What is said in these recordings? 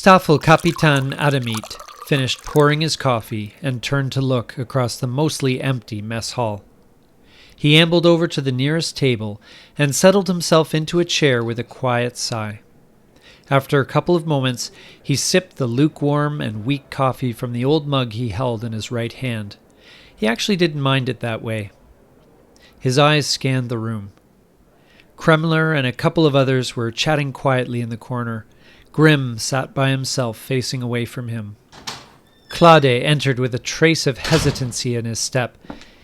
Staffelkapitän Adamit finished pouring his coffee and turned to look across the mostly empty mess hall. He ambled over to the nearest table and settled himself into a chair with a quiet sigh. After a couple of moments, he sipped the lukewarm and weak coffee from the old mug he held in his right hand. He actually didn't mind it that way. His eyes scanned the room. Kremler and a couple of others were chatting quietly in the corner. Grimm sat by himself, facing away from him. Claude entered with a trace of hesitancy in his step.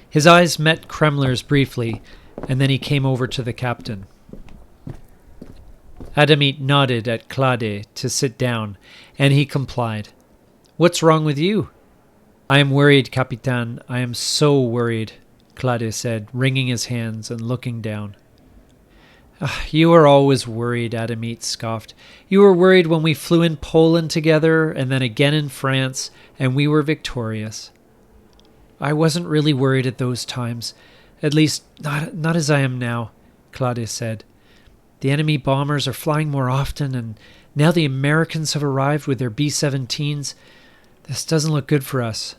His eyes met Kremler's briefly, and then he came over to the captain. Adamit nodded at Claude to sit down, and he complied. "What's wrong with you?" "I am worried, Capitan. I am so worried," Claude said, wringing his hands and looking down. "You are always worried," Adamit scoffed. "You were worried when we flew in Poland together, and then again in France, and we were victorious." "I wasn't really worried at those times. At least, not as I am now," Claude said. "The enemy bombers are flying more often, and now the Americans have arrived with their B-17s. This doesn't look good for us."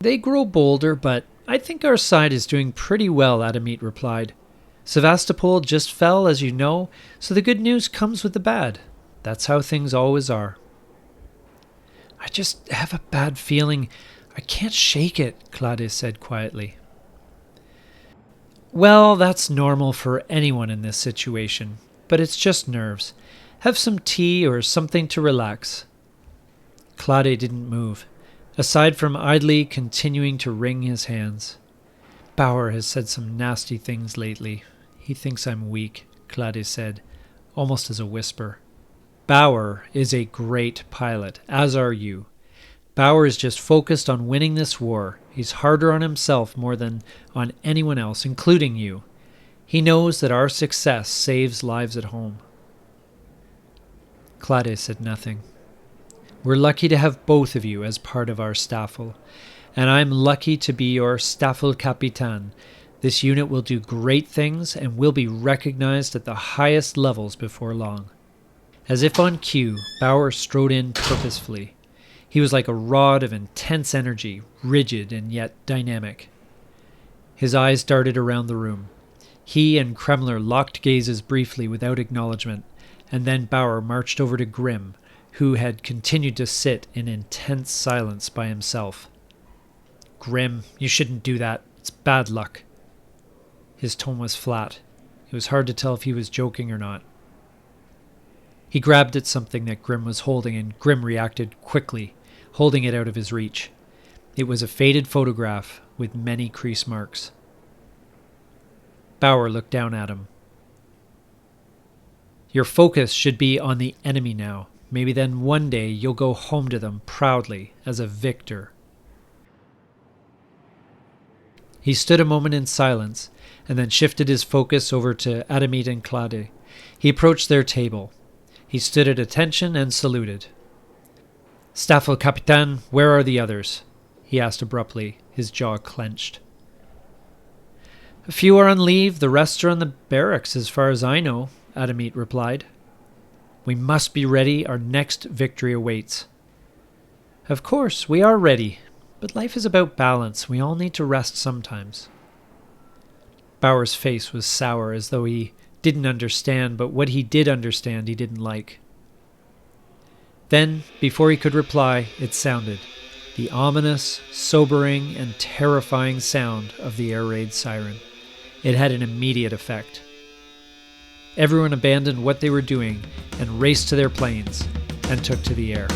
"They grow bolder, but I think our side is doing pretty well," Adamit replied. "Sevastopol just fell, as you know, so the good news comes with the bad. That's how things always are." "I just have a bad feeling. I can't shake it," Claude said quietly. "Well, that's normal for anyone in this situation, but it's just nerves. Have some tea or something to relax." Claude didn't move, aside from idly continuing to wring his hands. "Bauer has said some nasty things lately. He thinks I'm weak," Claude said, almost as a whisper. "Bauer is a great pilot, as are you. Bauer is just focused on winning this war. He's harder on himself more than on anyone else, including you. He knows that our success saves lives at home." Claude said nothing. "We're lucky to have both of you as part of our staffel, and I'm lucky to be your Staffelkapitän. This unit will do great things and will be recognized at the highest levels before long." As if on cue, Bauer strode in purposefully. He was like a rod of intense energy, rigid and yet dynamic. His eyes darted around the room. He and Kremler locked gazes briefly without acknowledgement, and then Bauer marched over to Grimm, who had continued to sit in intense silence by himself. "Grimm, you shouldn't do that. It's bad luck." His tone was flat. It was hard to tell if he was joking or not. He grabbed at something that Grimm was holding, and Grimm reacted quickly, holding it out of his reach. It was a faded photograph with many crease marks. Bauer looked down at him. "Your focus should be on the enemy now. Maybe then one day you'll go home to them proudly as a victor." He stood a moment in silence, and then shifted his focus over to Adamit and Claude. He approached their table. He stood at attention and saluted. "Staffelkapitän, where are the others?" he asked abruptly, his jaw clenched. "A few are on leave, the rest are in the barracks as far as I know," Adamit replied. "We must be ready, our next victory awaits." "Of course, we are ready, but life is about balance. We all need to rest sometimes." Bauer's face was sour, as though he didn't understand, but what he did understand he didn't like. Then, before he could reply, it sounded, the ominous, sobering, and terrifying sound of the air raid siren. It had an immediate effect. Everyone abandoned what they were doing and raced to their planes and took to the air.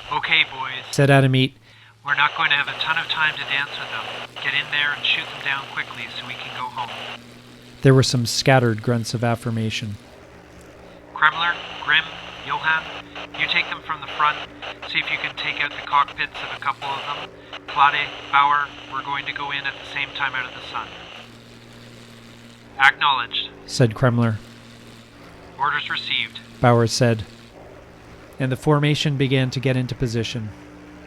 "Okay, boys," Said Adamit. "we're not going to have a ton of time to dance with them. Get in there and shoot them down quickly so we can go home." There were some scattered grunts of affirmation. "Kremler, Grimm, Johann, front. See if you can take out the cockpits of a couple of them. Claude, Bauer, we're going to go in at the same time out of the sun. Acknowledged, said Kremler. Orders received. Bauer said. And the formation began to get into position.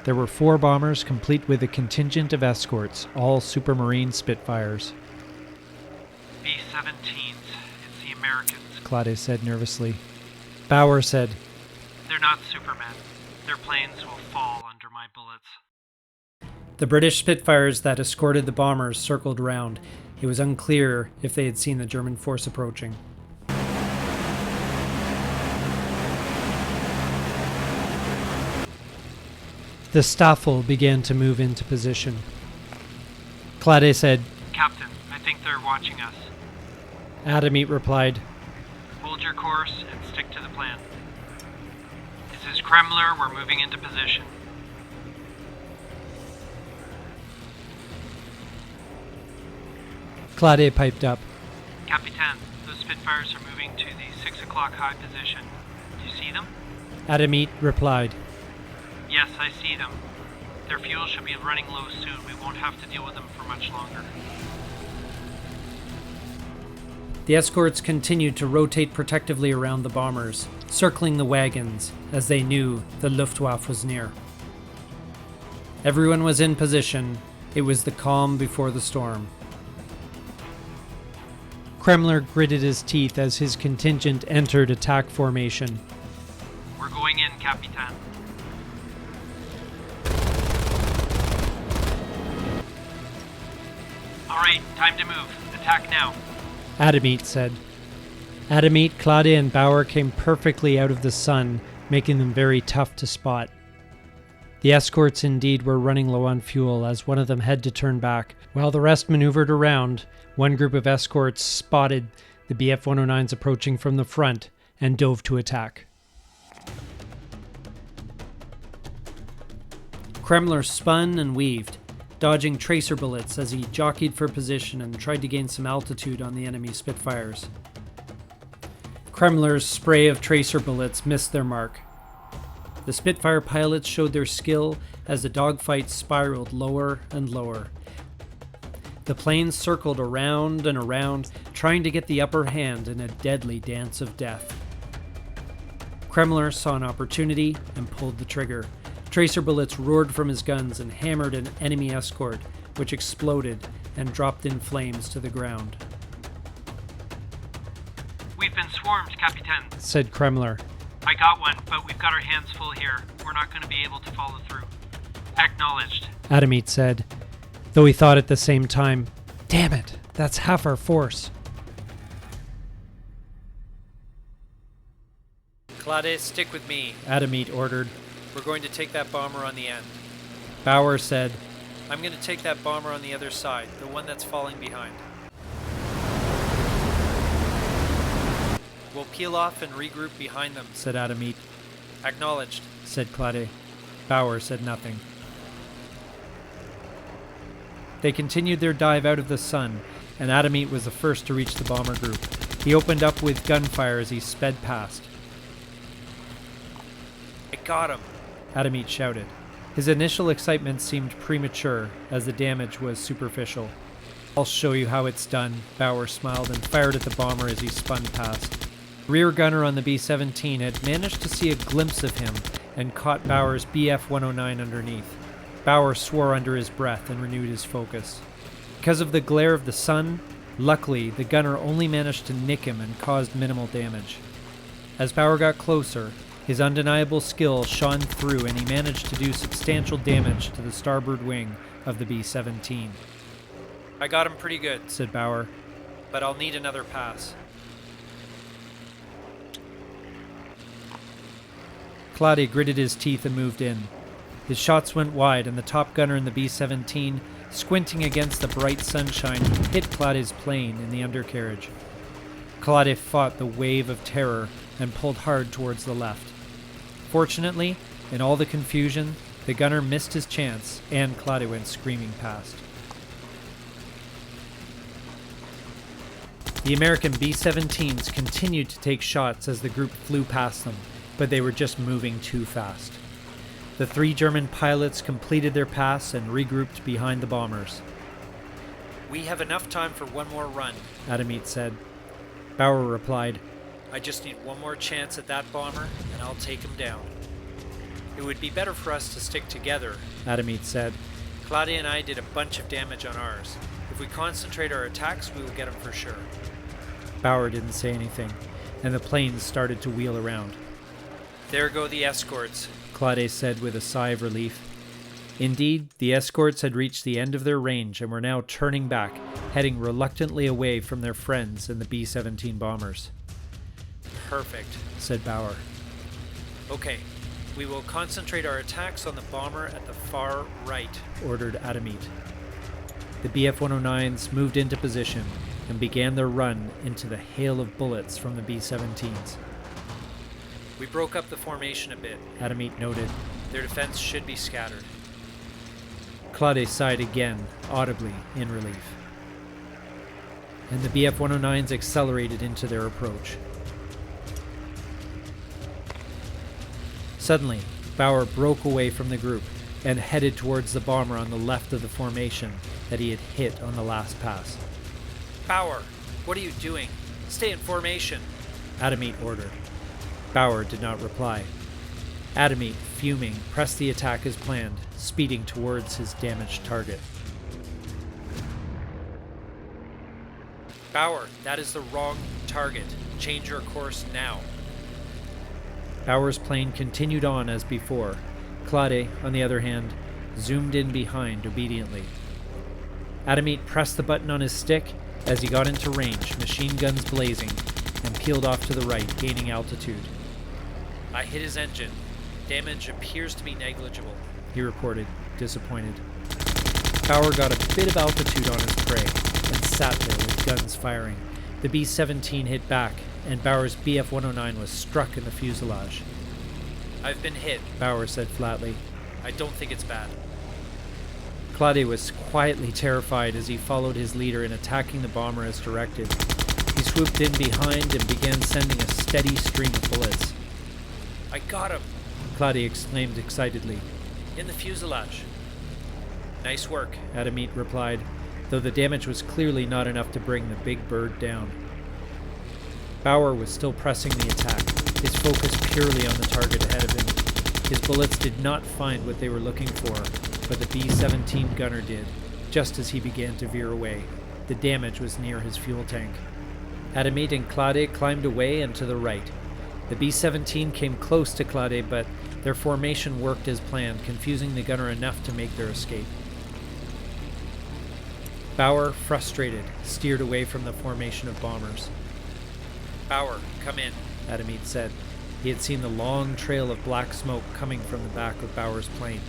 There were 4 bombers complete with a contingent of escorts, all Supermarine Spitfires. B-17s. It's the Americans. Claude said nervously. Bauer said, They're not Supermen. Their planes will fall under my bullets. The British Spitfires that escorted the bombers circled round. It was unclear if they had seen the German force approaching. The Staffel began to move into position. Claude said, Captain, I think they're watching us. Adamit replied, Hold your course and stick to the plan. This is Kremler. We're moving into position. Claude piped up. Capitan, those Spitfires are moving to the 6 o'clock high position. Do you see them? Adamit replied. Yes, I see them. Their fuel should be running low soon. We won't have to deal with them for much longer. The escorts continued to rotate protectively around the bombers, circling the wagons as they knew the Luftwaffe was near. Everyone was in position. It was the calm before the storm. Kremler gritted his teeth as his contingent entered attack formation. We're going in, Capitan. Alright, time to move. Attack now. Adamit said. Adamit, Claude, and Bauer came perfectly out of the sun, making them very tough to spot. The escorts indeed were running low on fuel as one of them had to turn back. While the rest maneuvered around, one group of escorts spotted the Bf-109s approaching from the front and dove to attack. Kremler spun and weaved, dodging tracer bullets as he jockeyed for position and tried to gain some altitude on the enemy Spitfires. Kremler's spray of tracer bullets missed their mark. The Spitfire pilots showed their skill as the dogfight spiraled lower and lower. The planes circled around and around, trying to get the upper hand in a deadly dance of death. Kremler saw an opportunity and pulled the trigger. Tracer bullets roared from his guns and hammered an enemy escort, which exploded and dropped in flames to the ground. We've been swarmed, Capitan, said Kremler. I got one, but we've got our hands full here. We're not going to be able to follow through. Acknowledged, Adamit said, though he thought at the same time, damn it, that's half our force. Claude, stick with me, Adamit ordered. We're going to take that bomber on the end. Bauer said, I'm going to take that bomber on the other side, the one that's falling behind. We'll peel off and regroup behind them, said Adamit. Acknowledged, said Claude. Bauer said nothing. They continued their dive out of the sun, and Adamit was the first to reach the bomber group. He opened up with gunfire as he sped past. I got him, Adamit shouted. His initial excitement seemed premature, as the damage was superficial. I'll show you how it's done, Bauer smiled and fired at the bomber as he spun past. The rear gunner on the B-17 had managed to see a glimpse of him and caught Bauer's Bf-109 underneath. Bauer swore under his breath and renewed his focus. Because of the glare of the sun, luckily the gunner only managed to nick him and caused minimal damage. As Bauer got closer, his undeniable skill shone through and he managed to do substantial damage to the starboard wing of the B-17. I got him pretty good, said Bauer, but I'll need another pass. Claude gritted his teeth and moved in. His shots went wide and the top gunner in the B-17, squinting against the bright sunshine, hit Claude's plane in the undercarriage. Claude fought the wave of terror and pulled hard towards the left. Fortunately, in all the confusion, the gunner missed his chance and Claude went screaming past. The American B-17s continued to take shots as the group flew past them. but they were just moving too fast. The 3 German pilots completed their pass and regrouped behind the bombers. "We have enough time for one more run," Adamit said. Bauer replied, "I just need one more chance at that bomber, and I'll take him down." "It would be better for us to stick together," Adamit said. "Claudia and I did a bunch of damage on ours. If we concentrate our attacks, we will get him for sure." Bauer didn't say anything, and the planes started to wheel around. "There go the escorts," Claude said with a sigh of relief. Indeed, the escorts had reached the end of their range and were now turning back, heading reluctantly away from their friends in the B-17 bombers. "Perfect," said Bauer. "Okay, we will concentrate our attacks on the bomber at the far right," ordered Adamit. The Bf-109s moved into position and began their run into the hail of bullets from the B-17s. "We broke up the formation a bit," Adamit noted. "Their defense should be scattered." Claude sighed again, audibly, in relief. And the Bf-109s accelerated into their approach. Suddenly, Bauer broke away from the group and headed towards the bomber on the left of the formation that he had hit on the last pass. "Bauer, what are you doing? Stay in formation," Adamit ordered. Bauer did not reply. Adamit, fuming, pressed the attack as planned, speeding towards his damaged target. "Bauer, that is the wrong target. Change your course now." Bauer's plane continued on as before. Claude, on the other hand, zoomed in behind obediently. Adamit pressed the button on his stick as he got into range, machine guns blazing, and peeled off to the right, gaining altitude. "I hit his engine. Damage appears to be negligible," he reported, disappointed. Bauer got a bit of altitude on his prey and sat there with guns firing. The B-17 hit back, and Bauer's Bf-109 was struck in the fuselage. "I've been hit," Bauer said flatly. "I don't think it's bad." Claude was quietly terrified as he followed his leader in attacking the bomber as directed. He swooped in behind and began sending a steady stream of bullets. "I got him!" Claude exclaimed excitedly. "In the fuselage." "Nice work," Adamit replied, though the damage was clearly not enough to bring the big bird down. Bauer was still pressing the attack, his focus purely on the target ahead of him. His bullets did not find what they were looking for, but the B-17 gunner did, just as he began to veer away. The damage was near his fuel tank. Adamit and Claude climbed away and to the right. The B-17 came close to Claude, but their formation worked as planned, confusing the gunner enough to make their escape. Bauer, frustrated, steered away from the formation of bombers. "Bauer, come in," Adamit said. He had seen the long trail of black smoke coming from the back of Bauer's plane.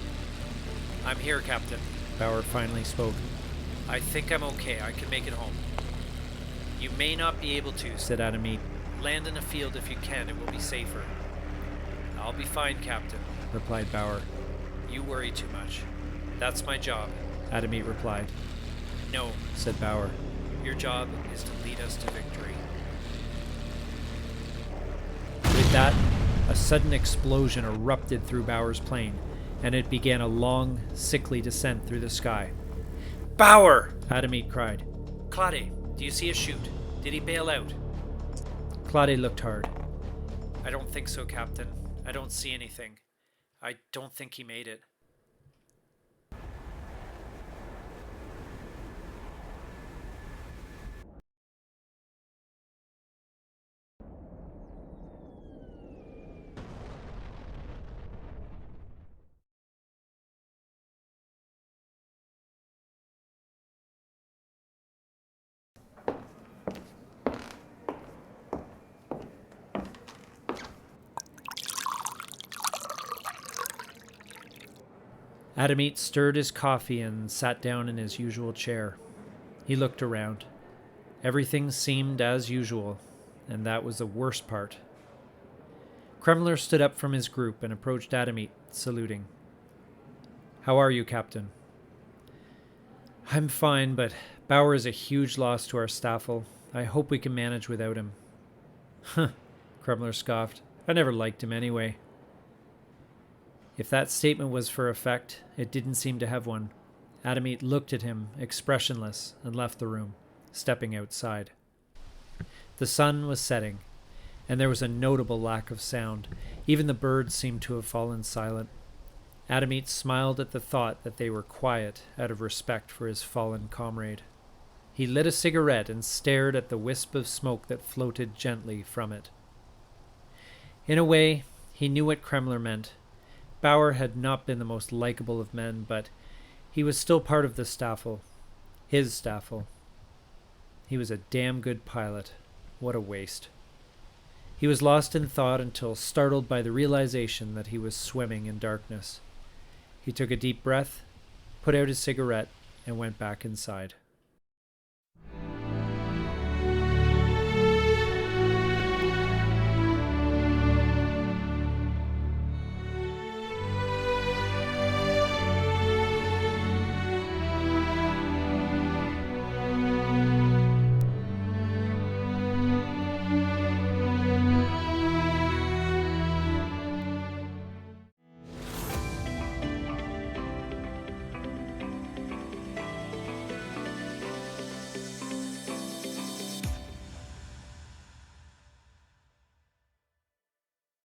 "I'm here, Captain," Bauer finally spoke. "I think I'm okay. I can make it home." "You may not be able to," said Adamit. "Land in a field if you can. It will be safer." "I'll be fine, Captain," replied Bauer. "You worry too much." "That's my job," Adamit replied. "No," said Bauer. "Your job is to lead us to victory." With that, a sudden explosion erupted through Bauer's plane, and it began a long, sickly descent through the sky. "Bauer!" Adamit cried. "Claude, do you see a chute? Did he bail out?" Claude looked hard. "I don't think so, Captain. I don't see anything. I don't think he made it." Adamit stirred his coffee and sat down in his usual chair. He looked around. Everything seemed as usual, and that was the worst part. Kremler stood up from his group and approached Adamit, saluting. "How are you, Captain?" "I'm fine, but Bauer is a huge loss to our staffel. I hope we can manage without him." "Huh," Kremler scoffed. I never liked him anyway. If that statement was for effect, it didn't seem to have one. Adamit looked at him, expressionless, and left the room, stepping outside. The sun was setting, and there was a notable lack of sound. Even the birds seemed to have fallen silent. Adamit smiled at the thought that they were quiet out of respect for his fallen comrade. He lit a cigarette and stared at the wisp of smoke that floated gently from it. In a way, he knew what Kremler meant. Bauer had not been the most likable of men, but he was still part of the Staffel. His Staffel. He was a damn good pilot. What a waste. He was lost in thought until startled by the realization that he was swimming in darkness. He took a deep breath, put out his cigarette, and went back inside.